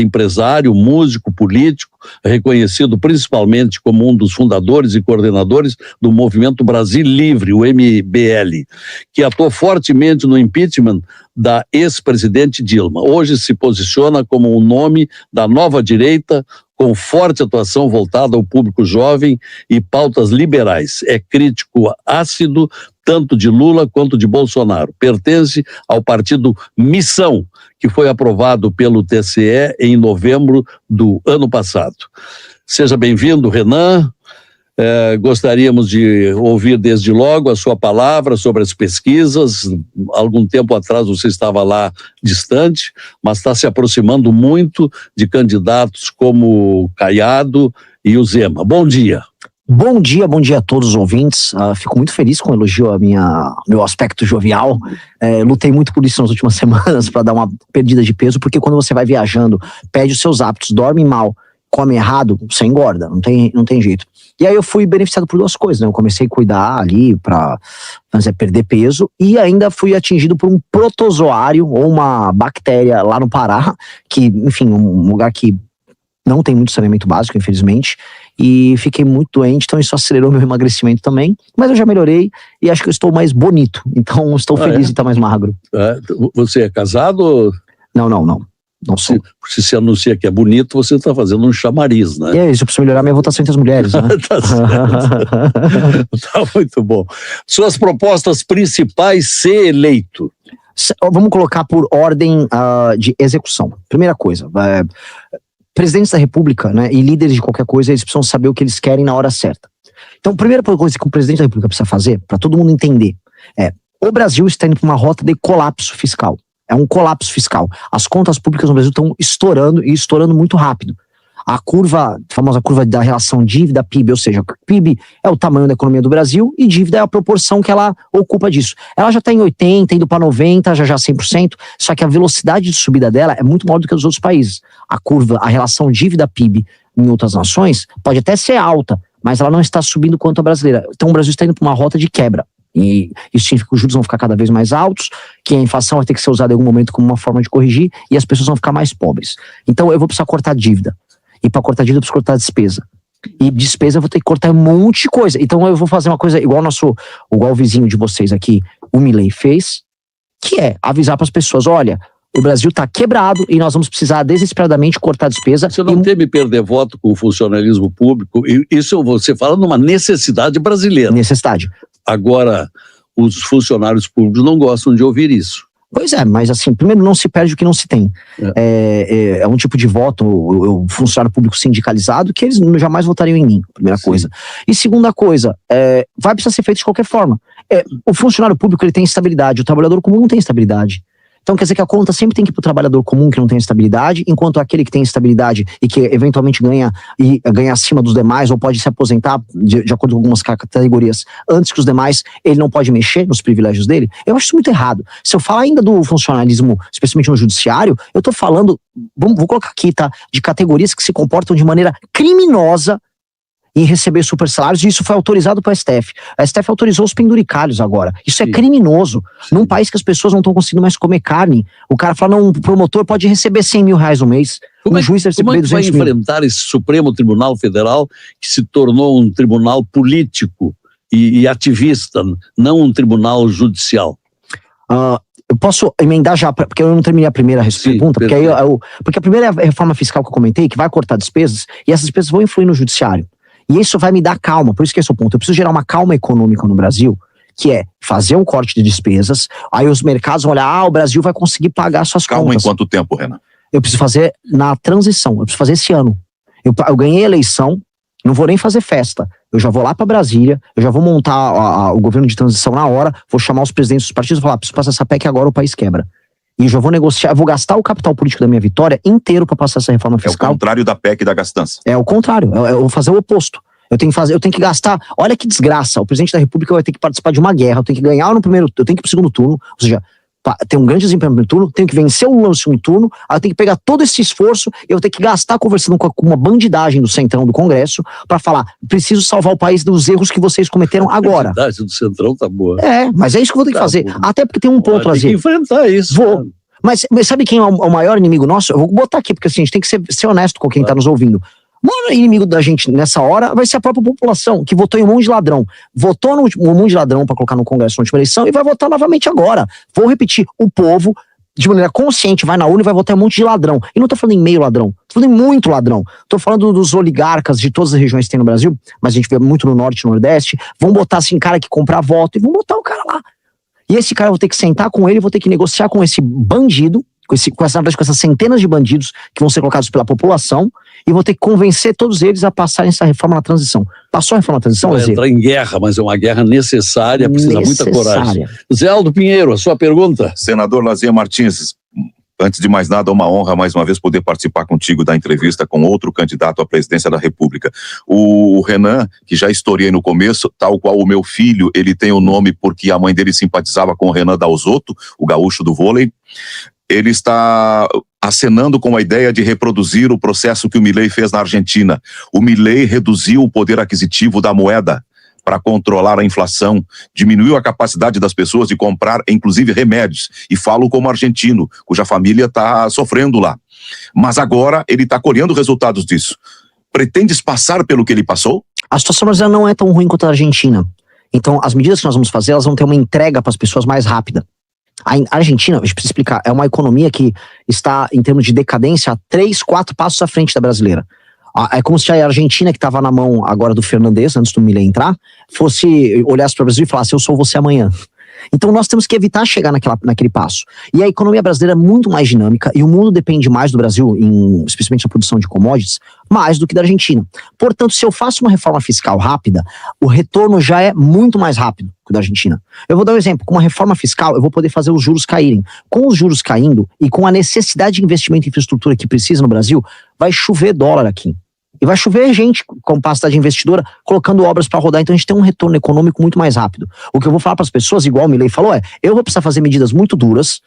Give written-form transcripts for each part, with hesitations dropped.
empresário, músico, político, reconhecido principalmente como um dos fundadores e coordenadores do Movimento Brasil Livre, o MBL, que atuou fortemente no impeachment da ex-presidente Dilma. Hoje se posiciona como um nome da nova direita, com forte atuação voltada ao público jovem e pautas liberais. É crítico ácido tanto de Lula quanto de Bolsonaro. Pertence ao partido Missão, que foi aprovado pelo TSE em novembro do ano passado. Seja bem-vindo, Renan. Gostaríamos de ouvir desde logo a sua palavra sobre as pesquisas. Algum tempo atrás você estava lá distante, mas está se aproximando muito de candidatos como Caiado e o Zema. Bom dia. Bom dia a todos os ouvintes. Fico muito feliz com o elogio meu aspecto jovial. Lutei muito por isso nas últimas semanas para dar uma perdida de peso, porque quando você vai viajando, perde os seus hábitos, dorme mal, come errado, você engorda, não tem jeito. E aí eu fui beneficiado por duas coisas, né? Eu comecei a cuidar ali para perder peso e ainda fui atingido por um protozoário ou uma bactéria lá no Pará, que, enfim, um lugar que não tem muito saneamento básico, infelizmente, e fiquei muito doente, então isso acelerou meu emagrecimento também, mas eu já melhorei e acho que eu estou mais bonito, então estou feliz de estar mais magro. Você é casado? Não sou. Se você anuncia que é bonito, você está fazendo um chamariz, né? É isso, eu preciso melhorar minha votação entre as mulheres, né? Tá certo. Tá muito bom. Suas propostas principais: ser eleito. Vamos colocar por ordem de execução. Primeira coisa, presidentes da República, né, e líderes de qualquer coisa, eles precisam saber o que eles querem na hora certa. Então, a primeira coisa que o presidente da República precisa fazer, para todo mundo entender, o Brasil está indo para uma rota de colapso fiscal. É um colapso fiscal. As contas públicas no Brasil estão estourando e estourando muito rápido. A famosa curva da relação dívida-PIB, ou seja, PIB é o tamanho da economia do Brasil e dívida é a proporção que ela ocupa disso. Ela já está em 80%, indo para 90%, já 100%, só que a velocidade de subida dela é muito maior do que a dos outros países. A relação dívida-PIB em outras nações pode até ser alta, mas ela não está subindo quanto a brasileira. Então o Brasil está indo para uma rota de quebra. E isso significa que os juros vão ficar cada vez mais altos, que a inflação vai ter que ser usada em algum momento como uma forma de corrigir e as pessoas vão ficar mais pobres. Então eu vou precisar cortar dívida. E para cortar dívida eu preciso cortar despesa. E despesa eu vou ter que cortar um monte de coisa. Então eu vou fazer uma coisa igual o vizinho de vocês aqui, o Milei, fez, que é avisar para as pessoas: olha, o Brasil está quebrado e nós vamos precisar desesperadamente cortar despesa. Você não teme perder voto com o funcionalismo público? Isso você fala numa necessidade brasileira. Necessidade. Agora, os funcionários públicos não gostam de ouvir isso. Pois é, mas assim, primeiro não se perde o que não se tem. É um tipo de voto, o funcionário público sindicalizado, que eles jamais votariam em mim, primeira coisa. E segunda coisa, vai precisar ser feito de qualquer forma. O funcionário público ele tem estabilidade, o trabalhador comum não tem estabilidade. Então quer dizer que a conta sempre tem que ir para o trabalhador comum que não tem estabilidade, enquanto aquele que tem estabilidade e que eventualmente ganha acima dos demais ou pode se aposentar de acordo com algumas categorias antes que os demais, ele não pode mexer nos privilégios dele. Eu acho isso muito errado. Se eu falar ainda do funcionalismo, especialmente no judiciário, eu estou falando, vou colocar aqui, tá, de categorias que se comportam de maneira criminosa em receber super salários, e isso foi autorizado para a STF. A STF autorizou os penduricalhos agora. Isso é criminoso. Num país que as pessoas não estão conseguindo mais comer carne, o cara fala: não, o promotor pode receber 100 mil reais no mês. O juiz deve receber 200 mil. Como vai enfrentar esse Supremo Tribunal Federal que se tornou um tribunal político e ativista, não um tribunal judicial? Eu posso emendar já, porque eu não terminei a primeira pergunta, porque a primeira reforma fiscal que eu comentei, que vai cortar despesas, e essas despesas vão influir no judiciário. E isso vai me dar calma, por isso que esse é o ponto. Eu preciso gerar uma calma econômica no Brasil, que é fazer um corte de despesas, aí os mercados vão olhar: o Brasil vai conseguir pagar suas contas. Calma em quanto tempo, Renan? Eu preciso fazer na transição, eu preciso fazer esse ano. Eu ganhei a eleição, não vou nem fazer festa. Eu já vou lá para Brasília, eu já vou montar o governo de transição na hora, vou chamar os presidentes dos partidos e falar: preciso passar essa PEC agora, o país quebra. E eu já vou negociar, eu vou gastar o capital político da minha vitória inteiro para passar essa reforma fiscal. É o contrário da PEC e da gastança. É o contrário, eu vou fazer o oposto. Eu tenho que gastar. Olha que desgraça. O presidente da República vai ter que participar de uma guerra. Eu tenho que ganhar no primeiro, eu tenho que ir pro segundo turno. Ou seja, ter um grande desempenho no primeiro turno, tenho que vencer o Lula no segundo turno. Aí eu tenho que pegar todo esse esforço e eu tenho que gastar conversando com uma bandidagem do Centrão do Congresso para falar: preciso salvar o país dos erros que vocês cometeram agora. A bandidagem do Centrão tá boa. Mas é isso que eu vou ter que fazer. Boa. Até porque tem um ponto, Tem que enfrentar isso. Vou. Mas sabe quem é o maior inimigo nosso? Eu vou botar aqui, porque assim, a gente tem que ser honesto com quem tá nos ouvindo. O maior inimigo da gente nessa hora vai ser a própria população, que votou em um monte de ladrão. Votou no um monte de ladrão pra colocar no Congresso na última eleição e vai votar novamente agora. Vou repetir, o povo, de maneira consciente, vai na urna e vai votar em um monte de ladrão. E não tô falando em meio ladrão, tô falando em muito ladrão. Tô falando dos oligarcas de todas as regiões que tem no Brasil, mas a gente vê muito no Norte e no Nordeste. Vão botar assim, cara que comprar voto e vão botar o cara lá. E esse cara, eu vou ter que sentar com ele, vou ter que negociar com esse bandido, com essas centenas de bandidos que vão ser colocados pela população, e vou ter que convencer todos eles a passarem essa reforma na transição. Passou a reforma na transição, Vai entrar em guerra, mas é uma guerra necessária, precisa muita coragem. Zé Aldo Pinheiro, a sua pergunta? Senador Lazier Martins, antes de mais nada, é uma honra mais uma vez poder participar contigo da entrevista com outro candidato à presidência da República. O Renan, que já historiei no começo, tal qual o meu filho, ele tem o nome porque a mãe dele simpatizava com o Renan Dalzotto, o gaúcho do vôlei. Ele está acenando com a ideia de reproduzir o processo que o Milei fez na Argentina. O Milei reduziu o poder aquisitivo da moeda para controlar a inflação, diminuiu a capacidade das pessoas de comprar, inclusive, remédios. E falo como argentino, cuja família está sofrendo lá. Mas agora ele está colhendo resultados disso. Pretendes passar pelo que ele passou? A situação brasileira não é tão ruim quanto a Argentina. Então, as medidas que nós vamos fazer, elas vão ter uma entrega para as pessoas mais rápida. A Argentina, a gente precisa explicar, é uma economia que está, em termos de decadência, 3, 4 passos à frente da brasileira. É como se a Argentina, que estava na mão agora do Fernandes, antes do Milei entrar, olhasse para o Brasil e falasse, eu sou você amanhã. Então nós temos que evitar chegar naquele passo. E a economia brasileira é muito mais dinâmica e o mundo depende mais do Brasil, especialmente na produção de commodities, mais do que da Argentina. Portanto, se eu faço uma reforma fiscal rápida, o retorno já é muito mais rápido que o da Argentina. Eu vou dar um exemplo. Com uma reforma fiscal, eu vou poder fazer os juros caírem. Com os juros caindo e com a necessidade de investimento em infraestrutura que precisa no Brasil, vai chover dólar aqui. E vai chover gente com capacidade investidora colocando obras para rodar. Então a gente tem um retorno econômico muito mais rápido. O que eu vou falar para as pessoas, igual o Milei falou, eu vou precisar fazer medidas muito duras.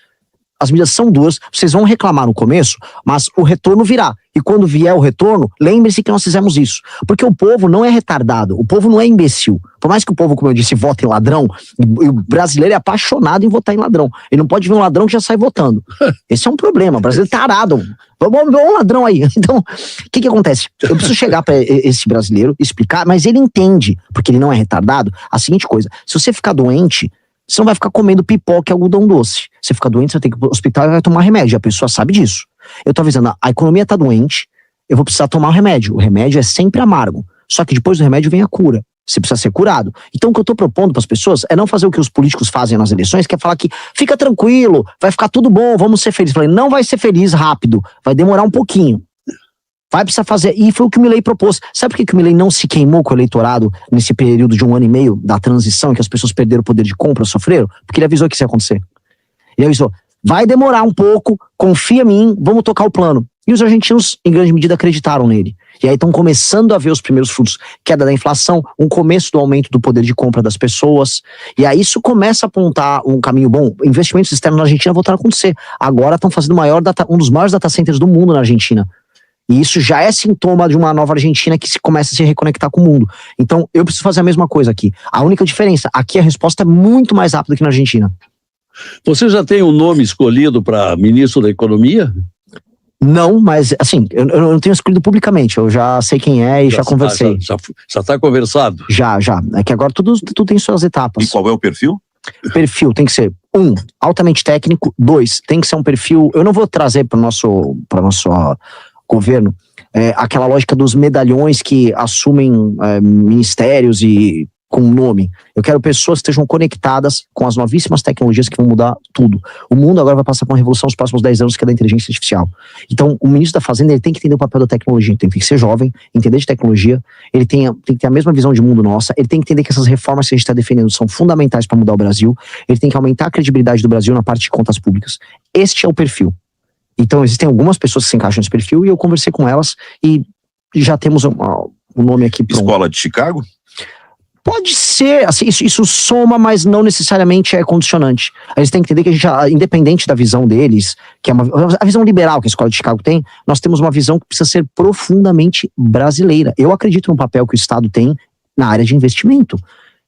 As medidas são duras, vocês vão reclamar no começo, mas o retorno virá. E quando vier o retorno, lembre-se que nós fizemos isso. Porque o povo não é retardado, o povo não é imbecil. Por mais que o povo, como eu disse, vote em ladrão, e o brasileiro é apaixonado em votar em ladrão. Ele não pode ver um ladrão que já sai votando. Esse é um problema, o brasileiro é tarado. Vamos ver um ladrão aí. Então, o que acontece? Eu preciso chegar para esse brasileiro, explicar, mas ele entende, porque ele não é retardado, a seguinte coisa: se você ficar doente, você não vai ficar comendo pipoca e algodão doce. Você fica doente, você vai ter que ir pro hospital e vai tomar remédio. A pessoa sabe disso. Eu tô avisando, a economia tá doente, eu vou precisar tomar um remédio. O remédio é sempre amargo. Só que depois do remédio vem a cura. Você precisa ser curado. Então o que eu tô propondo para as pessoas é não fazer o que os políticos fazem nas eleições, que é falar que fica tranquilo, vai ficar tudo bom, vamos ser felizes. Eu falei, não vai ser feliz rápido, vai demorar um pouquinho. Vai precisar fazer, e foi o que o Milei propôs. Sabe por que o Milei não se queimou com o eleitorado nesse período de 1 ano e meio da transição, em que as pessoas perderam o poder de compra, sofreram? Porque ele avisou que isso ia acontecer. Ele avisou, vai demorar um pouco, confia em mim, vamos tocar o plano. E os argentinos, em grande medida, acreditaram nele. E aí estão começando a ver os primeiros frutos, queda da inflação, um começo do aumento do poder de compra das pessoas. E aí isso começa a apontar um caminho bom. Investimentos externos na Argentina voltaram a acontecer. Agora estão fazendo um dos maiores data centers do mundo na Argentina. E isso já é sintoma de uma nova Argentina que começa a se reconectar com o mundo. Então, eu preciso fazer a mesma coisa aqui. A única diferença, aqui a resposta é muito mais rápida que na Argentina. Você já tem um nome escolhido para ministro da Economia? Não, mas assim, eu não tenho escolhido publicamente. Eu já sei quem é e já conversei. Já está conversado? Já. É que agora tudo tem suas etapas. E qual é o perfil? Perfil tem que ser, 1, altamente técnico. 2, tem que ser um perfil... Eu não vou trazer para o nosso governo, aquela lógica dos medalhões que assumem ministérios e com nome. Eu quero pessoas que estejam conectadas com as novíssimas tecnologias que vão mudar tudo. O mundo agora vai passar por uma revolução nos próximos 10 anos, que é da inteligência artificial. Então, o ministro da Fazenda, ele tem que entender o papel da tecnologia, tem que ser jovem, entender de tecnologia, ele tem que ter a mesma visão de mundo nossa, ele tem que entender que essas reformas que a gente está defendendo são fundamentais para mudar o Brasil, ele tem que aumentar a credibilidade do Brasil na parte de contas públicas. Este é o perfil. Então, existem algumas pessoas que se encaixam nesse perfil e eu conversei com elas e já temos o nome aqui pronto. Escola de Chicago? Pode ser, assim, isso soma, mas não necessariamente é condicionante. Eles têm que entender que a gente, independente da visão deles, que é a visão liberal que a Escola de Chicago tem, nós temos uma visão que precisa ser profundamente brasileira. Eu acredito no papel que o Estado tem na área de investimento.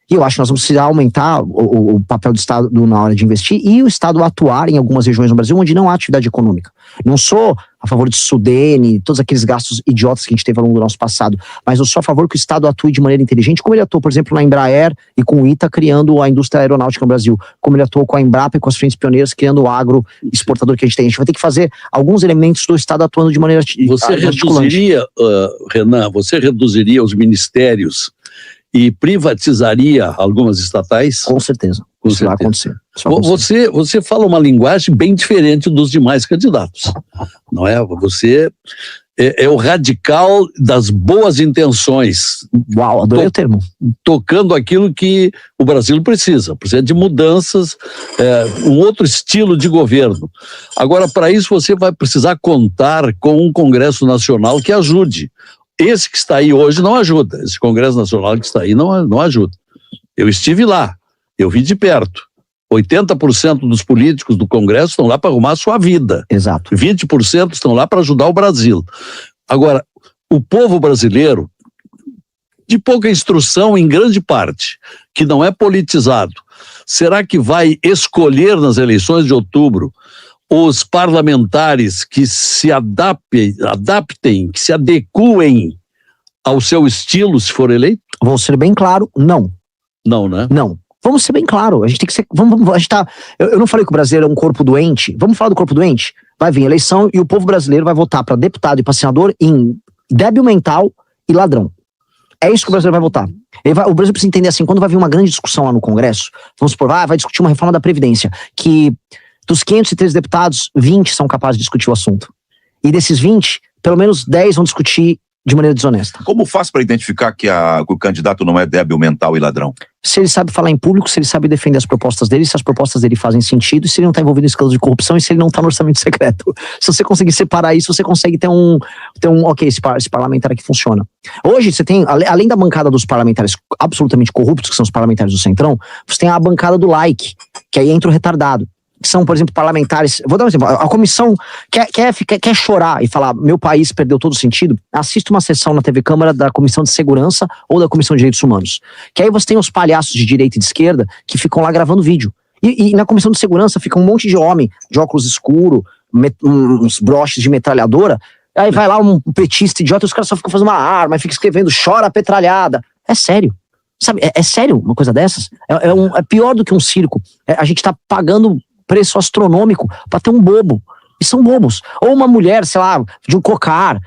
E eu acho que nós vamos precisar aumentar o papel do Estado na hora de investir e o Estado atuar em algumas regiões no Brasil onde não há atividade econômica. Não sou a favor de Sudene, todos aqueles gastos idiotas que a gente teve ao longo do nosso passado, mas eu sou a favor que o Estado atue de maneira inteligente, como ele atuou, por exemplo, na Embraer e com o ITA, criando a indústria aeronáutica no Brasil, como ele atuou com a Embrapa e com as frentes pioneiras, criando o agro exportador que a gente tem. A gente vai ter que fazer alguns elementos do Estado atuando de maneira Você reduziria, Renan, você reduziria os ministérios e privatizaria algumas estatais? Com certeza. Isso vai acontecer. Você fala uma linguagem bem diferente dos demais candidatos, não é? Você é o radical das boas intenções. Uau, adorei o termo. Tocando aquilo que o Brasil precisa de mudanças, um outro estilo de governo. Agora, para isso, você vai precisar contar com um Congresso Nacional que ajude. Esse que está aí hoje não ajuda. Esse Congresso Nacional que está aí não ajuda. Eu estive lá, eu vi de perto. 80% dos políticos do Congresso estão lá para arrumar a sua vida. Exato. 20% estão lá para ajudar o Brasil. Agora, o povo brasileiro, de pouca instrução em grande parte, que não é politizado, será que vai escolher nas eleições de outubro os parlamentares que se adaptem, que se adequem ao seu estilo se for eleito? Vou ser bem claro, não. Não, né? Não. Vamos ser bem claro. A gente tem que ser. A gente tá, eu não falei que o brasileiro é um corpo doente. Vamos falar do corpo doente? Vai vir eleição e o povo brasileiro vai votar para deputado e para senador em débil mental e ladrão. É isso que o brasileiro vai votar. O Brasil precisa entender assim, quando vai vir uma grande discussão lá no Congresso, vamos supor, vai discutir uma reforma da Previdência, que dos 513 deputados, 20 são capazes de discutir o assunto. E desses 20, pelo menos 10 vão discutir de maneira desonesta. Como faz para identificar que o candidato não é débil mental e ladrão? Se ele sabe falar em público, se ele sabe defender as propostas dele, se as propostas dele fazem sentido, e se ele não está envolvido em escândalos de corrupção, e se ele não está no orçamento secreto. Se você conseguir separar isso, você consegue ter ok, esse parlamentar aqui funciona. Hoje você tem, além da bancada dos parlamentares absolutamente corruptos, que são os parlamentares do Centrão, você tem a bancada do like, que aí entra o retardado. Que são, por exemplo, parlamentares. Vou dar um exemplo. A comissão quer chorar e falar: meu país perdeu todo o sentido. Assista uma sessão na TV Câmara da Comissão de Segurança ou da Comissão de Direitos Humanos. Que aí você tem os palhaços de direita e de esquerda que ficam lá gravando vídeo. E na Comissão de Segurança fica um monte de homem de óculos escuros, uns broches de metralhadora. Aí vai lá um petista idiota e os caras só ficam fazendo uma arma e ficam escrevendo: chora petralhada. É sério. Sabe, é sério uma coisa dessas? É pior do que um circo. A gente tá pagando preço astronômico pra ter um bobo. E são bobos. Ou uma mulher, sei lá, de um cocar.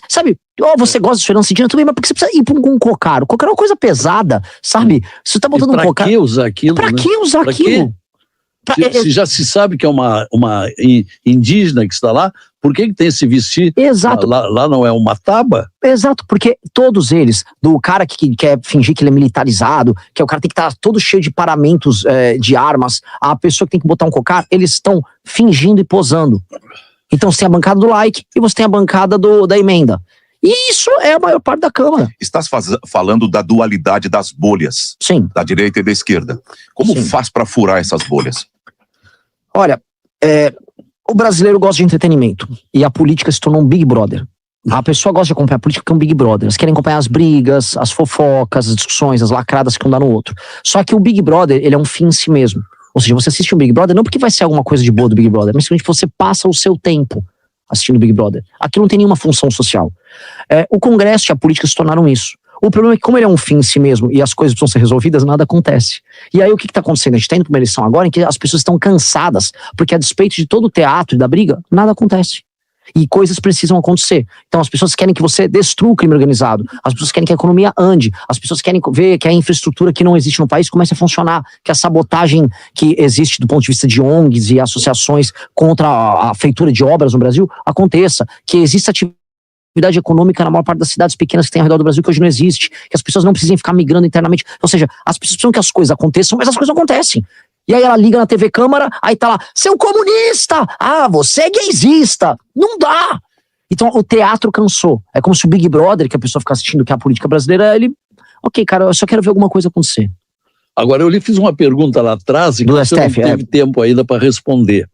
Sabe, você gosta de Fernando Cidinha, tudo bem, mas por que você precisa ir pra um cocar? O cocar é uma coisa pesada, sabe? Você tá botando um cocar. Pra que usar aquilo? Pra que usar aquilo? Se já se sabe que é uma indígena que está lá, por que tem esse vestir? Exato. Lá não é uma taba? Exato, porque todos eles, do cara que quer fingir que ele é militarizado, que é o cara que tem que estar todo cheio de paramentos de armas, a pessoa que tem que botar um cocar, eles estão fingindo e posando. Então você tem a bancada do like e você tem a bancada da emenda. E isso é a maior parte da Câmara. Estás falando da dualidade das bolhas. Sim. Da direita e da esquerda. Como faz para furar essas bolhas? Olha, o brasileiro gosta de entretenimento e a política se tornou um Big Brother. A pessoa gosta de acompanhar a política porque é um Big Brother. Elas querem acompanhar as brigas, as fofocas, as discussões, as lacradas que um dá no outro. Só que o Big Brother, ele é um fim em si mesmo. Ou seja, você assiste um Big Brother não porque vai ser alguma coisa de boa do Big Brother, mas simplesmente você passa o seu tempo assistindo o Big Brother. Aquilo não tem nenhuma função social. O Congresso e a política se tornaram isso. O problema é que, como ele é um fim em si mesmo e as coisas precisam ser resolvidas, nada acontece. E aí o que está acontecendo? A gente está indo para uma eleição agora em que as pessoas estão cansadas, porque a despeito de todo o teatro e da briga, nada acontece. E coisas precisam acontecer. Então as pessoas querem que você destrua o crime organizado, as pessoas querem que a economia ande, as pessoas querem ver que a infraestrutura que não existe no país comece a funcionar, que a sabotagem que existe do ponto de vista de ONGs e associações contra a feitura de obras no Brasil aconteça, que exista atividade econômica na maior parte das cidades pequenas que tem ao redor do Brasil que hoje não existe, que as pessoas não precisem ficar migrando internamente, ou seja, as pessoas precisam que as coisas aconteçam, mas as coisas não acontecem. E aí ela liga na TV Câmara, aí tá lá: seu comunista, você é gaysista, não dá. Então o teatro cansou, é como se o Big Brother, que a pessoa fica assistindo, que é a política brasileira, ok, cara, eu só quero ver alguma coisa acontecer. Agora, eu lhe fiz uma pergunta lá atrás e que você não teve tempo ainda para responder.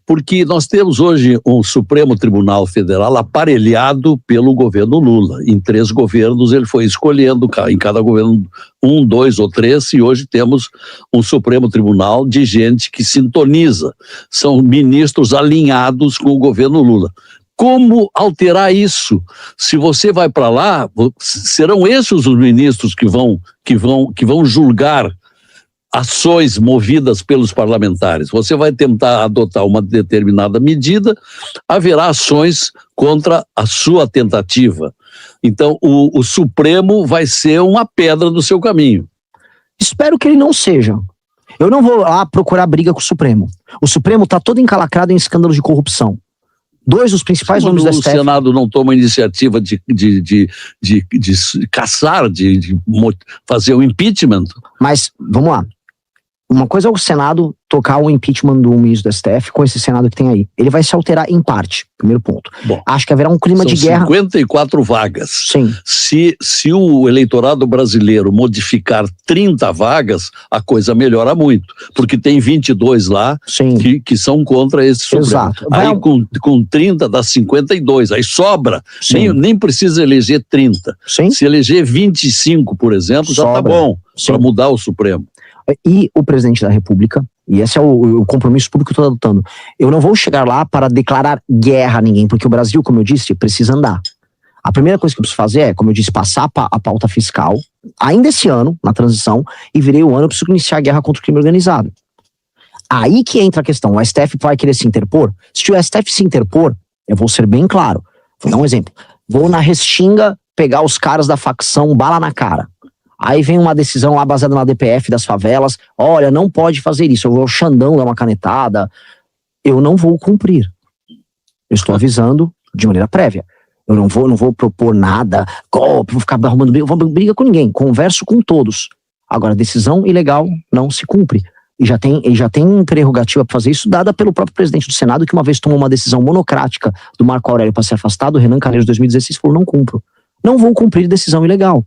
Porque nós temos hoje um Supremo Tribunal Federal aparelhado pelo governo Lula. Em 3 governos ele foi escolhendo, em cada governo 1, 2 ou 3, e hoje temos um Supremo Tribunal de gente que sintoniza. São ministros alinhados com o governo Lula. Como alterar isso? Se você vai para lá, serão esses os ministros que vão julgar ações movidas pelos parlamentares. Você vai tentar adotar uma determinada medida, haverá ações contra a sua tentativa. Então, o Supremo vai ser uma pedra do seu caminho. Espero que ele não seja. Eu não vou lá procurar briga com o Supremo. O Supremo está todo encalacrado em escândalos de corrupção. 2 dos principais nomes da STF. O Senado não toma iniciativa de caçar, de fazer o impeachment. Mas, vamos lá. Uma coisa é o Senado tocar o impeachment do ministro do STF com esse Senado que tem aí. Ele vai se alterar em parte, primeiro ponto. Bom, acho que haverá um clima de guerra. 54 vagas. Sim. Se o eleitorado brasileiro modificar 30 vagas, a coisa melhora muito. Porque tem 22 lá que são contra esse Supremo. Exato. Aí com 30 dá 52. Aí sobra. Nem precisa eleger 30. Sim. Se eleger 25, por exemplo, já tá bom para mudar o Supremo. E o presidente da República, e esse é o compromisso público que eu estou adotando, eu não vou chegar lá para declarar guerra a ninguém, porque o Brasil, como eu disse, precisa andar. A primeira coisa que eu preciso fazer é, como eu disse, passar a pauta fiscal, ainda esse ano, na transição, e virei o ano, eu preciso iniciar a guerra contra o crime organizado. Aí que entra a questão, o STF vai querer se interpor? Se o STF se interpor, eu vou ser bem claro, vou dar um exemplo, vou na Restinga pegar os caras da facção bala na cara. Aí vem uma decisão lá baseada na DPF das favelas. Olha, não pode fazer isso. Eu vou ao Xandão dar uma canetada. Eu não vou cumprir. Eu estou avisando de maneira prévia. Eu não vou propor nada, golpe, vou ficar arrumando briga. Vou briga com ninguém. Converso com todos. Agora, decisão ilegal não se cumpre. E já tem prerrogativa para fazer isso, dada pelo próprio presidente do Senado, que uma vez tomou uma decisão monocrática do Marco Aurélio para ser afastado, o Renan Calheiros, 2016, falou: não cumpro. Não vou cumprir decisão ilegal.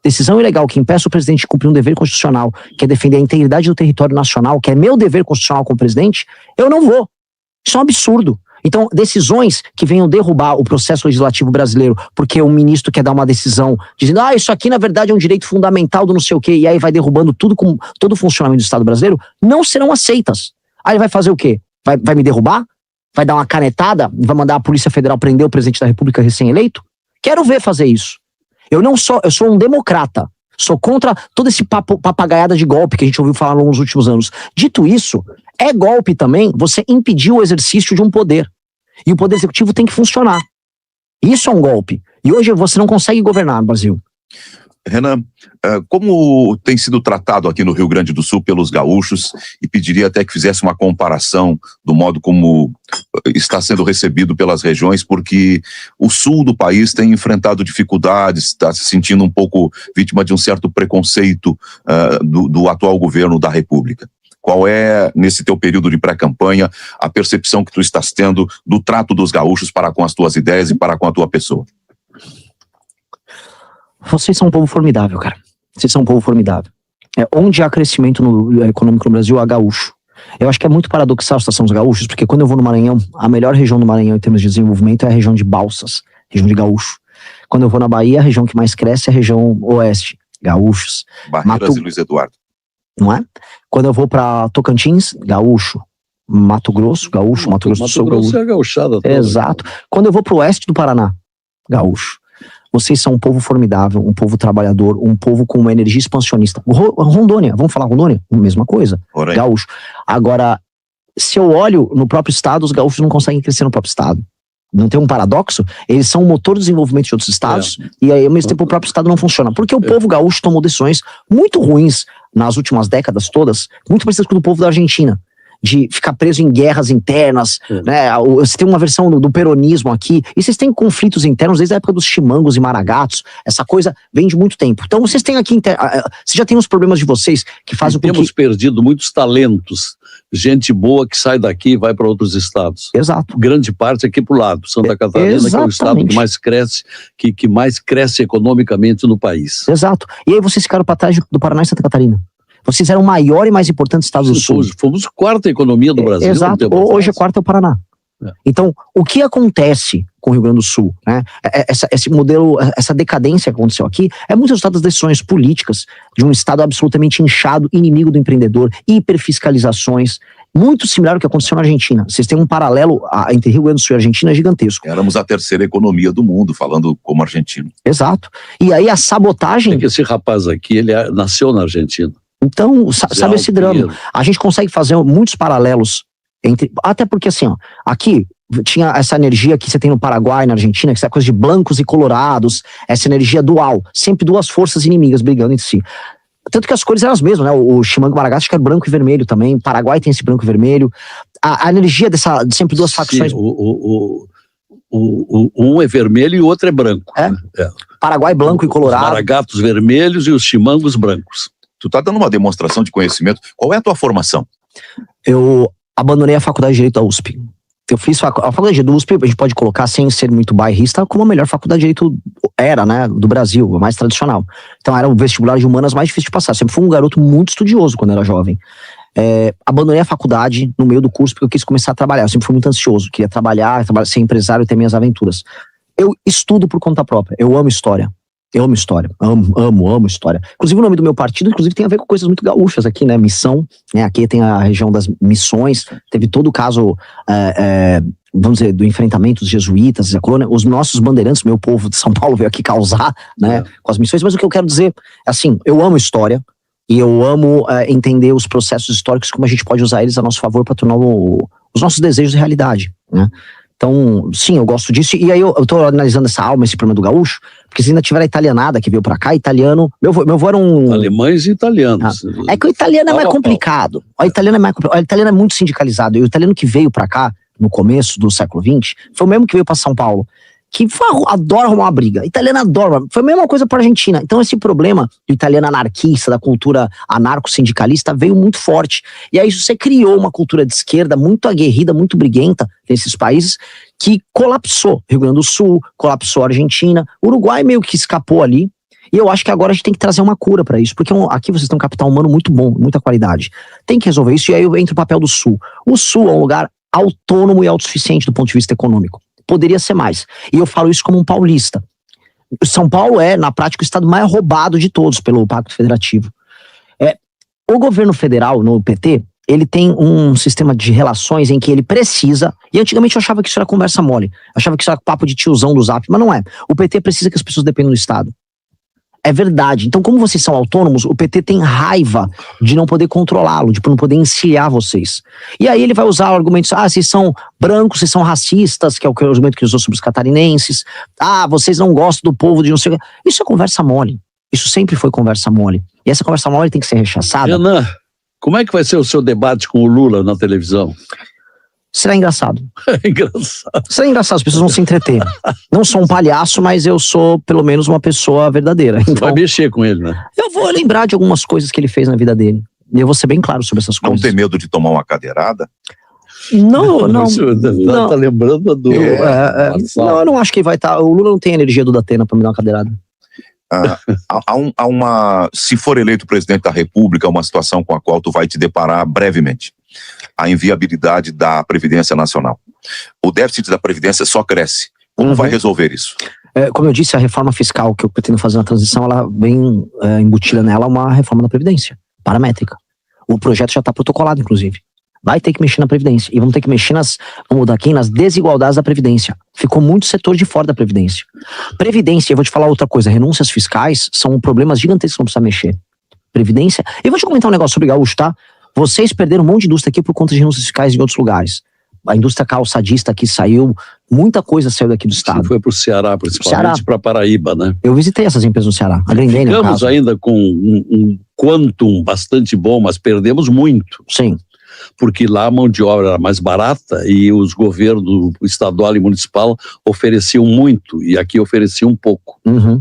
Decisão ilegal que impeça o presidente de cumprir um dever constitucional, que é defender a integridade do território nacional, que é meu dever constitucional como presidente, eu não vou. Isso é um absurdo. Então, decisões que venham derrubar o processo legislativo brasileiro, porque o ministro quer dar uma decisão dizendo, isso aqui na verdade é um direito fundamental do não sei o quê, e aí vai derrubando todo o funcionamento do Estado brasileiro, não serão aceitas. Aí ele vai fazer o quê? Vai me derrubar? Vai dar uma canetada? Vai mandar a Polícia Federal prender o presidente da República recém-eleito? Quero ver fazer isso. Eu sou um democrata. Sou contra todo esse papagaiada de golpe que a gente ouviu falar nos últimos anos. Dito isso, é golpe também você impedir o exercício de um poder. E o poder executivo tem que funcionar. Isso é um golpe. E hoje você não consegue governar no Brasil. Renan, como tem sido tratado aqui no Rio Grande do Sul pelos gaúchos, e pediria até que fizesse uma comparação do modo como está sendo recebido pelas regiões, porque o sul do país tem enfrentado dificuldades, está se sentindo um pouco vítima de um certo preconceito do atual governo da República. Qual é, nesse teu período de pré-campanha, a percepção que tu estás tendo do trato dos gaúchos para com as tuas ideias e para com a tua pessoa? Vocês são um povo formidável, cara. Vocês são um povo formidável. Onde há crescimento econômico no Brasil, há gaúcho. Eu acho que é muito paradoxal a situação dos gaúchos, porque quando eu vou no Maranhão, a melhor região do Maranhão em termos de desenvolvimento é a região de Balsas, região de gaúcho. Quando eu vou na Bahia, a região que mais cresce é a região oeste, gaúchos. Barreiras e Luiz Eduardo. Não é? Quando eu vou para Tocantins, gaúcho. Mato Grosso, gaúcho. Mato Grosso do Sul, gaúcho. É gauchada toda. Exato. Quando eu vou para o oeste do Paraná, gaúcho. Vocês são um povo formidável, um povo trabalhador, um povo com uma energia expansionista. Rondônia, vamos falar Rondônia? Mesma coisa. Gaúcho. Agora, se eu olho no próprio estado, os gaúchos não conseguem crescer no próprio estado. Não tem um paradoxo? Eles são o motor do desenvolvimento de outros estados, e aí ao mesmo tempo o próprio estado não funciona. Porque o povo gaúcho tomou decisões muito ruins nas últimas décadas todas, muito parecidas com o povo da Argentina. De ficar preso em guerras internas, né? Você tem uma versão do peronismo aqui, e vocês têm conflitos internos desde a época dos chimangos e maragatos. Essa coisa vem de muito tempo. Então vocês têm aqui, vocês já têm os problemas de vocês que fazem com que... Temos perdido muitos talentos, gente boa que sai daqui e vai para outros estados. Exato. Grande parte aqui pro lado, Santa Catarina, que é o estado que mais cresce, que mais cresce economicamente no país. Exato. E aí vocês ficaram para trás do Paraná e Santa Catarina. Vocês eram o maior e mais importante estado do Sul. Fomos a quarta economia do Brasil. Exato. Hoje a quarta é o Paraná. É. Então, o que acontece com o Rio Grande do Sul, né? Esse modelo, essa decadência que aconteceu aqui, é muito resultado das decisões políticas de um Estado absolutamente inchado, inimigo do empreendedor, hiperfiscalizações, muito similar ao que aconteceu na Argentina. Vocês têm um paralelo entre Rio Grande do Sul e Argentina gigantesco. Éramos a terceira economia do mundo, falando como argentino. Exato. E aí a sabotagem... É que esse rapaz aqui, ele nasceu na Argentina. Então, sabe esse drama? A gente consegue fazer muitos paralelos entre... Até porque assim, ó, aqui tinha essa energia que você tem no Paraguai, na Argentina, que é coisa de blancos e colorados, essa energia dual, sempre duas forças inimigas brigando entre si. Tanto que as cores eram as mesmas, né? O Chimango Maragato acho que é branco e vermelho também, o Paraguai tem esse branco e vermelho. A energia dessa, de sempre duas facções... Um é vermelho e o outro é branco. É? Né? É. Paraguai branco e colorado. Os maragatos vermelhos e os chimangos brancos. Tu tá dando uma demonstração de conhecimento. Qual é a tua formação? Eu abandonei a faculdade de Direito da USP. Eu fiz a faculdade de USP, a gente pode colocar, sem ser muito bairrista, como a melhor faculdade de Direito era, né, do Brasil, a mais tradicional. Então era o vestibular de humanas mais difícil de passar. Sempre fui um garoto muito estudioso quando era jovem. Abandonei a faculdade no meio do curso porque eu quis começar a trabalhar. Eu sempre fui muito ansioso, queria trabalhar, ser empresário e ter minhas aventuras. Eu estudo por conta própria, eu amo história. Eu amo história, amo história. Inclusive o nome do meu partido, tem a ver com coisas muito gaúchas aqui, né? Missão, né? Aqui tem a região das missões, teve todo o caso, vamos dizer, do enfrentamento dos jesuítas, a colônia, os nossos bandeirantes, meu povo de São Paulo veio aqui causar, né? Com as missões, mas o que eu quero dizer é assim, eu amo história e eu amo entender os processos históricos, como a gente pode usar eles a nosso favor para tornar os nossos desejos realidade, né? Então, sim, eu gosto disso. E aí eu tô analisando essa alma, esse problema do gaúcho, porque se ainda tiver a italianada que veio pra cá, italiano... Meu avô era um... Alemães e italianos. É que o italiano é mais complicado. O italiano é muito sindicalizado. E o italiano que veio pra cá, no começo do século XX, foi o mesmo que veio pra São Paulo, que adora arrumar uma briga. Italiano adora. Foi a mesma coisa para a Argentina. Então esse problema do italiano anarquista, da cultura anarco-sindicalista veio muito forte. E aí você criou uma cultura de esquerda muito aguerrida, muito briguenta nesses países, que colapsou Rio Grande do Sul, colapsou a Argentina. O Uruguai meio que escapou ali. E eu acho que agora a gente tem que trazer uma cura para isso, porque aqui vocês têm um capital humano muito bom, muita qualidade. Tem que resolver isso, e aí entra o papel do Sul. O Sul é um lugar autônomo e autossuficiente do ponto de vista econômico. Poderia ser mais. E eu falo isso como um paulista. São Paulo é, na prática, o estado mais roubado de todos pelo Pacto Federativo. O governo federal, no PT, ele tem um sistema de relações em que ele precisa, e antigamente eu achava que isso era conversa mole, eu achava que isso era papo de tiozão do Zap, mas não é. O PT precisa que as pessoas dependam do Estado. É verdade. Então, como vocês são autônomos, o PT tem raiva de não poder controlá-lo, de não poder encilhar vocês. E aí ele vai usar argumentos, vocês são brancos, vocês são racistas, que é o argumento que ele usou sobre os catarinenses. Vocês não gostam do povo de não sei o que. Isso é conversa mole. Isso sempre foi conversa mole. E essa conversa mole tem que ser rechaçada. Renan, como é que vai ser o seu debate com o Lula na televisão? Será engraçado. É engraçado. Será engraçado, as pessoas vão se entreter. Não sou um palhaço, mas eu sou pelo menos uma pessoa verdadeira. Você vai mexer com ele, né? Eu vou lembrar de algumas coisas que ele fez na vida dele. E eu vou ser bem claro sobre essas coisas. Não tem medo de tomar uma cadeirada? Não. Tá lembrando do... Não, eu não acho que vai estar... O Lula não tem a energia do Datena pra me dar uma cadeirada. Se for eleito presidente da República, uma situação com a qual tu vai te deparar brevemente. A inviabilidade da Previdência Nacional. O déficit da Previdência só cresce. Como vai resolver isso? Como eu disse, a reforma fiscal que eu pretendo fazer na transição, ela vem embutida nela uma reforma da Previdência, paramétrica. O projeto já está protocolado, inclusive. Vai ter que mexer na Previdência. E vamos ter que mexer nas desigualdades da Previdência. Ficou muito setor de fora da Previdência. Previdência, eu vou te falar outra coisa, renúncias fiscais são problemas gigantescos que não precisa mexer. Previdência... Eu vou te comentar um negócio sobre gaúcho, tá? Vocês perderam um monte de indústria aqui por conta de renúncias fiscais em outros lugares. A indústria calçadista aqui saiu, muita coisa saiu daqui do estado. Você foi para o Ceará, principalmente para Paraíba, né? Eu visitei essas empresas no Ceará, a Grendene, no caso. Ficamos ainda com um quantum bastante bom, mas perdemos muito. Sim. Porque lá a mão de obra era mais barata e os governos estadual e municipal ofereciam muito, e aqui ofereciam um pouco. Uhum.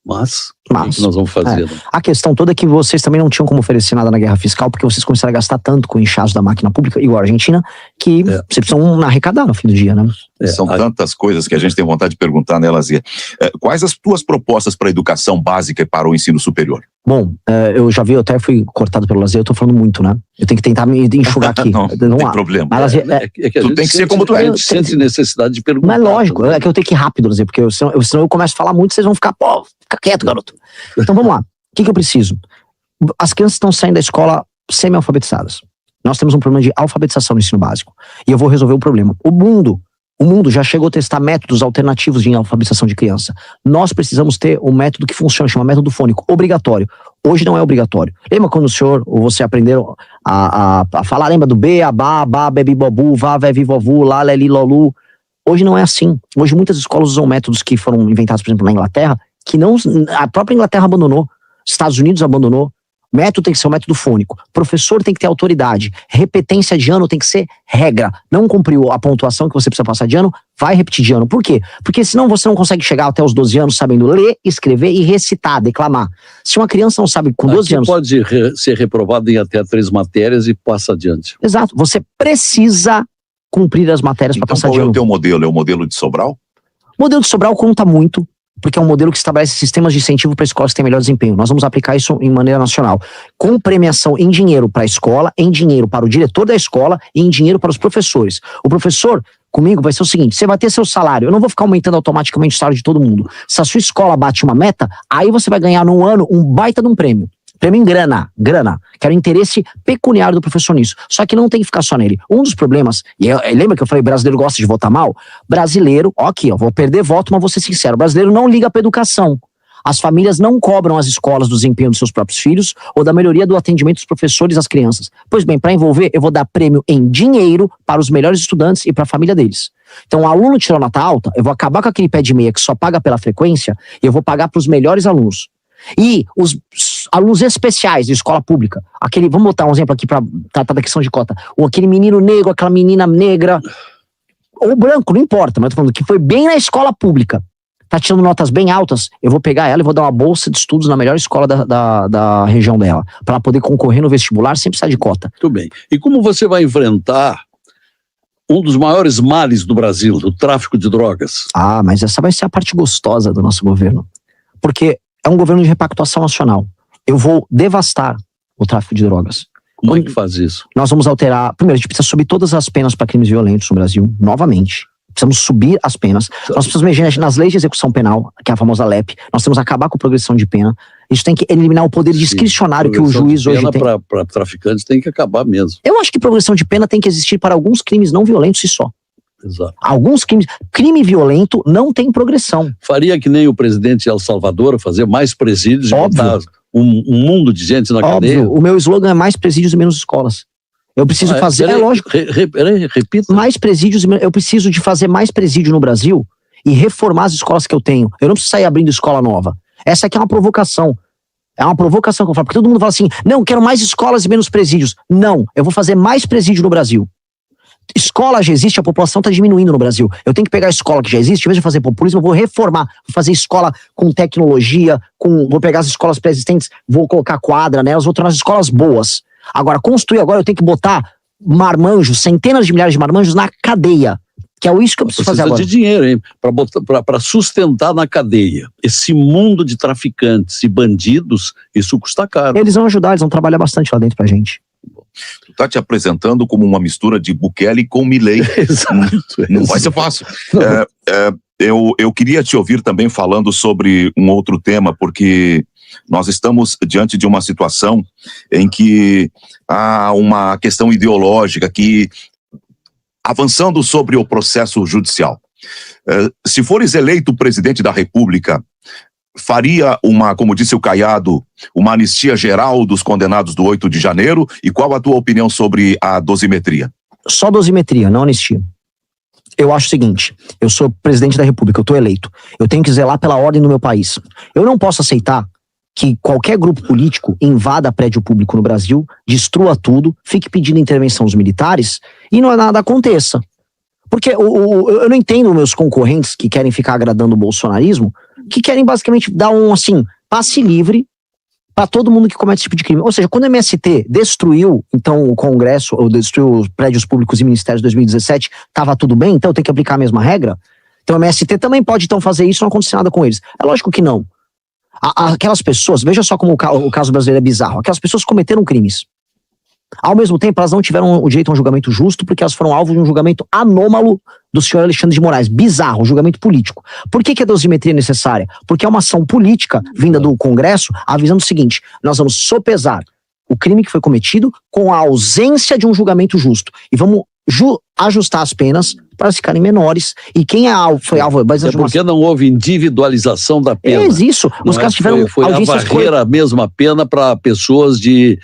Mas que nós vamos fazer? Né? A questão toda é que vocês também não tinham como oferecer nada na guerra fiscal, porque vocês começaram a gastar tanto com inchaço da máquina pública, igual a Argentina, que vocês precisam arrecadar no fim do dia, né? São tantas coisas que a gente tem vontade de perguntar, né, Lazier? Quais as tuas propostas para a educação básica e para o ensino superior? Bom, eu já vi, eu até fui cortado pelo Lazier, eu tô falando muito, né? Eu tenho que tentar me enxugar aqui. Não tem problema. Tu tem que ser como tu é. Sente necessidade de perguntar. Mas lógico, é que eu tenho que ir rápido, Lazier, porque senão eu começo a falar muito, vocês vão ficar, fica quieto, garoto. Então vamos lá. O que eu preciso? As crianças estão saindo da escola semi-alfabetizadas. Nós temos um problema de alfabetização no ensino básico. E eu vou resolver o problema. O mundo já chegou a testar métodos alternativos de alfabetização de criança. Nós precisamos ter um método que funciona, chama método fônico, obrigatório. Hoje não é obrigatório. Lembra quando o senhor ou você aprenderam a falar, lembra do B, a ba, bebi, bobu, vá, vevi, vovu, lá, leli, lolu? Hoje não é assim. Hoje muitas escolas usam métodos que foram inventados, por exemplo, na Inglaterra, que não, a própria Inglaterra abandonou, Estados Unidos abandonou. Método tem que ser um método fônico. Professor tem que ter autoridade. Repetência de ano tem que ser regra. Não cumpriu a pontuação que você precisa passar de ano, vai repetir de ano. Por quê? Porque senão você não consegue chegar até os 12 anos sabendo ler, escrever e recitar, declamar. Se uma criança não sabe com 12 anos... pode ser reprovado em até 3 matérias e passa adiante. Exato. Você precisa cumprir as matérias para passar de ano. Qual é o teu modelo? É o modelo de Sobral? O modelo de Sobral conta muito, porque é um modelo que estabelece sistemas de incentivo para escolas que têm melhor desempenho. Nós vamos aplicar isso em maneira nacional, com premiação em dinheiro para a escola, em dinheiro para o diretor da escola e em dinheiro para os professores. O professor, comigo, vai ser o seguinte, você vai ter seu salário, eu não vou ficar aumentando automaticamente o salário de todo mundo. Se a sua escola bate uma meta, aí você vai ganhar no ano um baita de um prêmio. Prêmio em grana, que era o interesse pecuniário do professor nisso. Só que não tem que ficar só nele. Um dos problemas, lembra que eu falei, brasileiro gosta de votar mal? Brasileiro, vou perder voto, mas vou ser sincero, brasileiro não liga para educação. As famílias não cobram as escolas do desempenho dos seus próprios filhos ou da melhoria do atendimento dos professores às crianças. Pois bem, para envolver, eu vou dar prêmio em dinheiro para os melhores estudantes e para a família deles. Então, o aluno tirou nota alta, eu vou acabar com aquele pé de meia que só paga pela frequência e eu vou pagar para os melhores alunos. E os alunos especiais de escola pública, vamos botar um exemplo aqui para tratar da questão de cota, ou aquele menino negro, aquela menina negra, ou branco, não importa, mas eu tô falando que foi bem na escola pública, tá tirando notas bem altas, eu vou pegar ela e vou dar uma bolsa de estudos na melhor escola da região dela, para ela poder concorrer no vestibular sem precisar de cota. Muito bem. E como você vai enfrentar um dos maiores males do Brasil, do tráfico de drogas? Mas essa vai ser a parte gostosa do nosso governo, porque é um governo de repactuação nacional. Eu vou devastar o tráfico de drogas. Como é que faz isso? Nós vamos alterar... Primeiro, a gente precisa subir todas as penas para crimes violentos no Brasil, novamente. Precisamos subir as penas. Nós precisamos mexer nas leis de execução penal, que é a famosa LEP. Nós temos que acabar com a progressão de pena. Isso tem que eliminar o poder discricionário que o juiz hoje tem. Para traficantes tem que acabar mesmo. Eu acho que progressão de pena tem que existir para alguns crimes não violentos e só. Exato. Alguns crimes... Crime violento não tem progressão. Faria que nem o presidente de El Salvador, fazer mais presídios e botar um mundo de gente na cadeia? O meu slogan é mais presídios e menos escolas. Eu preciso fazer... lógico. Repita. Mais presídios... Eu preciso de fazer mais presídio no Brasil e reformar as escolas que eu tenho. Eu não preciso sair abrindo escola nova. Essa aqui é uma provocação. É uma provocação que eu falo. Porque todo mundo fala assim, não, quero mais escolas e menos presídios. Não, eu vou fazer mais presídio no Brasil. Escola já existe, a população está diminuindo no Brasil. Eu tenho que pegar a escola que já existe, em vez de fazer populismo, eu vou reformar, vou fazer escola com tecnologia, vou pegar as escolas pré-existentes, vou colocar quadra nelas, vou tornar as escolas boas. Agora, construir agora, eu tenho que botar marmanjos, centenas de milhares de marmanjos na cadeia, que é isso que eu preciso fazer agora. Precisa de dinheiro, hein? Para sustentar na cadeia esse mundo de traficantes e bandidos, isso custa caro. Eles vão ajudar, eles vão trabalhar bastante lá dentro pra gente. Tu tá te apresentando como uma mistura de Bukele com Milei. Não vai ser fácil. Eu queria te ouvir também falando sobre um outro tema, porque nós estamos diante de uma situação em que há uma questão ideológica que, avançando sobre o processo judicial, se fores eleito presidente da República, faria como disse o Caiado, uma anistia geral dos condenados do 8 de janeiro? E qual a tua opinião sobre a dosimetria? Só dosimetria, não anistia. Eu acho o seguinte, eu sou presidente da República, eu estou eleito. Eu tenho que zelar pela ordem do meu país. Eu não posso aceitar que qualquer grupo político invada prédio público no Brasil, destrua tudo, fique pedindo intervenção dos militares e nada aconteça. Porque eu não entendo meus concorrentes que querem ficar agradando o bolsonarismo, que querem basicamente dar passe livre para todo mundo que comete esse tipo de crime. Ou seja, quando o MST destruiu, então, o Congresso, ou destruiu os prédios públicos e ministérios em 2017, estava tudo bem, então tem que aplicar a mesma regra? Então o MST também pode, então, fazer isso, não acontecer nada com eles. É lógico que não. Aquelas pessoas, veja só como o caso brasileiro é bizarro, aquelas pessoas cometeram crimes. Ao mesmo tempo, elas não tiveram o direito a um julgamento justo, porque elas foram alvo de um julgamento anômalo do senhor Alexandre de Moraes. Bizarro, um julgamento político. Por que a dosimetria é necessária? Porque é uma ação política vinda do Congresso, avisando o seguinte: nós vamos sopesar o crime que foi cometido com a ausência de um julgamento justo. E vamos ajustar as penas para ficarem menores. E quem foi alvo... É porque não houve individualização da pena. É isso. Os caras tiveram foi a varrer a mesma pena para pessoas de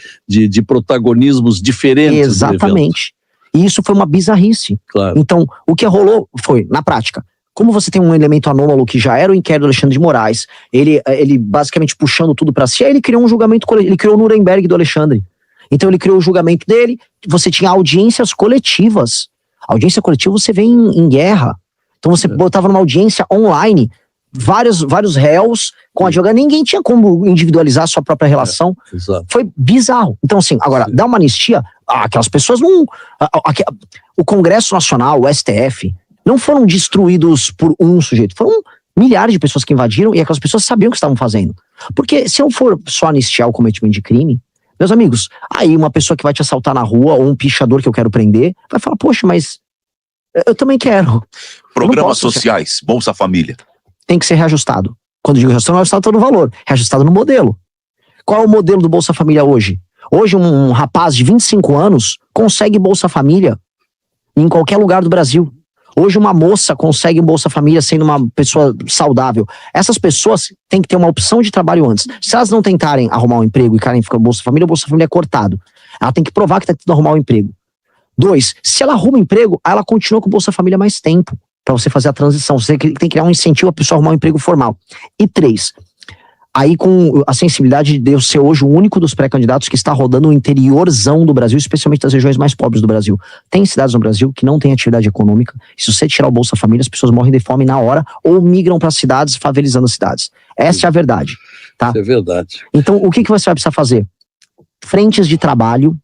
protagonismos diferentes. Exatamente. E isso foi uma bizarrice. Claro. Então, o que rolou foi, na prática, como você tem um elemento anômalo que já era o inquérito do Alexandre de Moraes, ele basicamente puxando tudo para si, aí ele criou um julgamento coletivo, ele criou o Nuremberg do Alexandre. Então ele criou o julgamento dele, você tinha audiências coletivas. A audiência coletiva você vê em guerra. Então você botava numa audiência online, vários réus com advogado, ninguém tinha como individualizar a sua própria relação. Foi bizarro. Então assim, agora, dá uma anistia, aquelas pessoas não... O Congresso Nacional, o STF, não foram destruídos por um sujeito, foram milhares de pessoas que invadiram e aquelas pessoas sabiam o que estavam fazendo. Porque se eu for só anistiar o cometimento de crime, meus amigos, aí uma pessoa que vai te assaltar na rua ou um pichador que eu quero prender, vai falar, poxa, mas eu também quero. Programas sociais, Bolsa Família. Tem que ser reajustado. Quando eu digo reajustado, não é reajustado no valor, reajustado no modelo. Qual é o modelo do Bolsa Família hoje? Hoje um rapaz de 25 anos consegue Bolsa Família em qualquer lugar do Brasil. Hoje uma moça consegue Bolsa Família sendo uma pessoa saudável. Essas pessoas têm que ter uma opção de trabalho antes. Se elas não tentarem arrumar um emprego e querem ficar Bolsa Família, o Bolsa Família é cortado. Ela tem que provar que está tentando arrumar um emprego. 2, se ela arruma um emprego, ela continua com o Bolsa Família mais tempo para você fazer a transição. Você tem que criar um incentivo a pessoa arrumar um emprego formal. E 3, aí com a sensibilidade de eu ser hoje o único dos pré-candidatos que está rodando o interiorzão do Brasil, especialmente das regiões mais pobres do Brasil. Tem cidades no Brasil que não têm atividade econômica, e se você tirar o Bolsa Família, as pessoas morrem de fome na hora ou migram para cidades, favelizando as cidades. Essa é a verdade. Tá? Isso é verdade. Então, o que você vai precisar fazer? Frentes de trabalho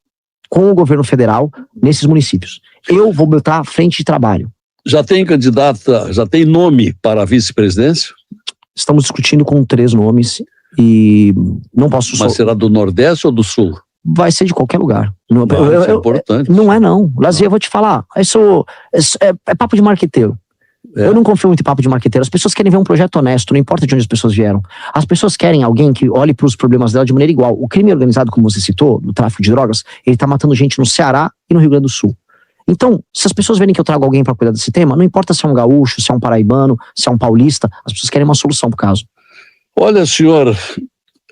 com o governo federal nesses municípios. Eu vou botar frente de trabalho. Já tem candidata, já tem nome para a vice-presidência? Estamos discutindo com 3 nomes e não posso... Mas será do Nordeste ou do Sul? Vai ser de qualquer lugar. Isso é importante. Não é não. Lazier, eu vou te falar, isso é papo de marqueteiro. Eu não confio muito em papo de marqueteiro. As pessoas querem ver um projeto honesto, não importa de onde as pessoas vieram. As pessoas querem alguém que olhe para os problemas dela de maneira igual. O crime organizado, como você citou, do tráfico de drogas, ele está matando gente no Ceará e no Rio Grande do Sul. Então, se as pessoas verem que eu trago alguém para cuidar desse tema, não importa se é um gaúcho, se é um paraibano, se é um paulista, as pessoas querem uma solução pro caso. Olha, senhor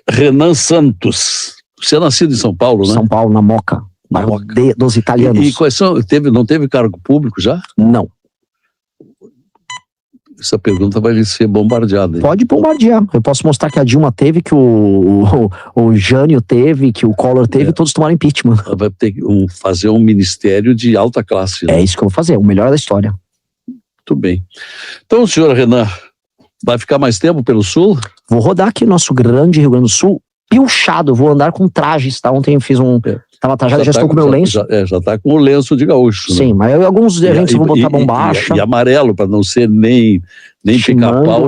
Renan Santos, você é nascido em São Paulo, né? São Paulo, na Moca, bairro dos italianos. E quais são, não teve cargo público já? Não. Essa pergunta vai ser bombardeada. Hein? Pode bombardear. Eu posso mostrar que a Dilma teve, que o Jânio teve, que o Collor teve, todos tomaram impeachment. Ela vai ter que fazer um ministério de alta classe. Né? É isso que eu vou fazer, o melhor da história. Muito bem. Então, senhor Renan, vai ficar mais tempo pelo Sul? Vou rodar aqui no nosso grande Rio Grande do Sul, pilchado, vou andar com trajes, tá? Ontem eu fiz tava trajado, já estou com o meu lenço. Já tá com o lenço de gaúcho. Sim, né? Mas alguns eventos eu vou botar bombacha. E amarelo, para não ser nem pica-pau.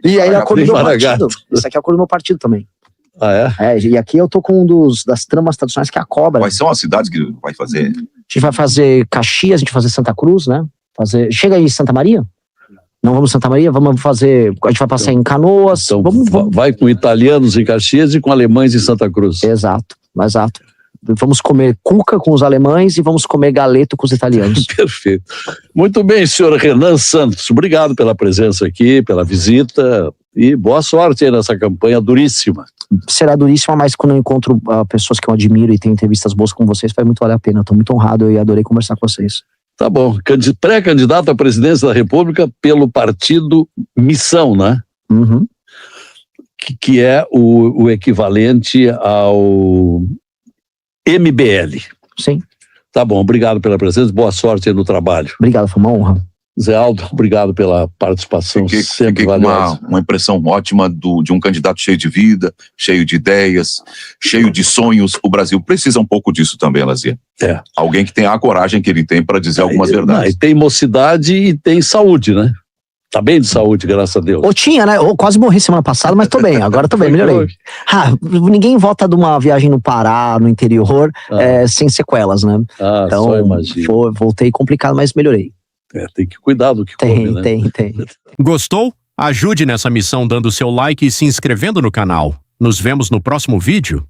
E aí a cor do meu partido. Isso aqui é a cor do meu partido também. Ah, é? E aqui eu tô com das tramas tradicionais, que é a cobra. Quais são as cidades que vai fazer? A gente vai fazer Caxias, a gente vai fazer Santa Cruz, né? Chega aí Santa Maria? Não vamos Santa Maria, vamos fazer. A gente vai passar em Canoas. Então, vai com italianos em Caxias e com alemães em Santa Cruz. Exato. Vamos comer cuca com os alemães e vamos comer galeto com os italianos. Perfeito. Muito bem, senhor Renan Santos. Obrigado pela presença aqui, pela visita e boa sorte aí nessa campanha duríssima. Será duríssima, mas quando eu encontro pessoas que eu admiro e tenho entrevistas boas com vocês, vai muito valer a pena. Estou muito honrado e adorei conversar com vocês. Tá bom. Pré-candidato à presidência da República pelo partido Missão, né? Uhum. Que é o equivalente ao MBL. Sim. Tá bom, obrigado pela presença, boa sorte aí no trabalho. Obrigado, foi uma honra. Zé Aldo, obrigado pela participação, sempre Fiquei com valiosa. uma impressão ótima de um candidato cheio de vida, cheio de ideias, cheio de sonhos. O Brasil precisa um pouco disso também, Lazier. É. Alguém que tenha a coragem que ele tem para dizer algumas verdades. E tem mocidade e tem saúde, né? Tá bem de saúde, graças a Deus. Ou tinha, né? Ou quase morri semana passada, mas tô bem, agora tô bem, melhorei. Ninguém volta de uma viagem no Pará, no interior, sem sequelas, né? Então, só imagina. Voltei complicado, mas melhorei. Tem que cuidar do que come, né? Tem. Gostou? Ajude nessa missão dando seu like e se inscrevendo no canal. Nos vemos no próximo vídeo.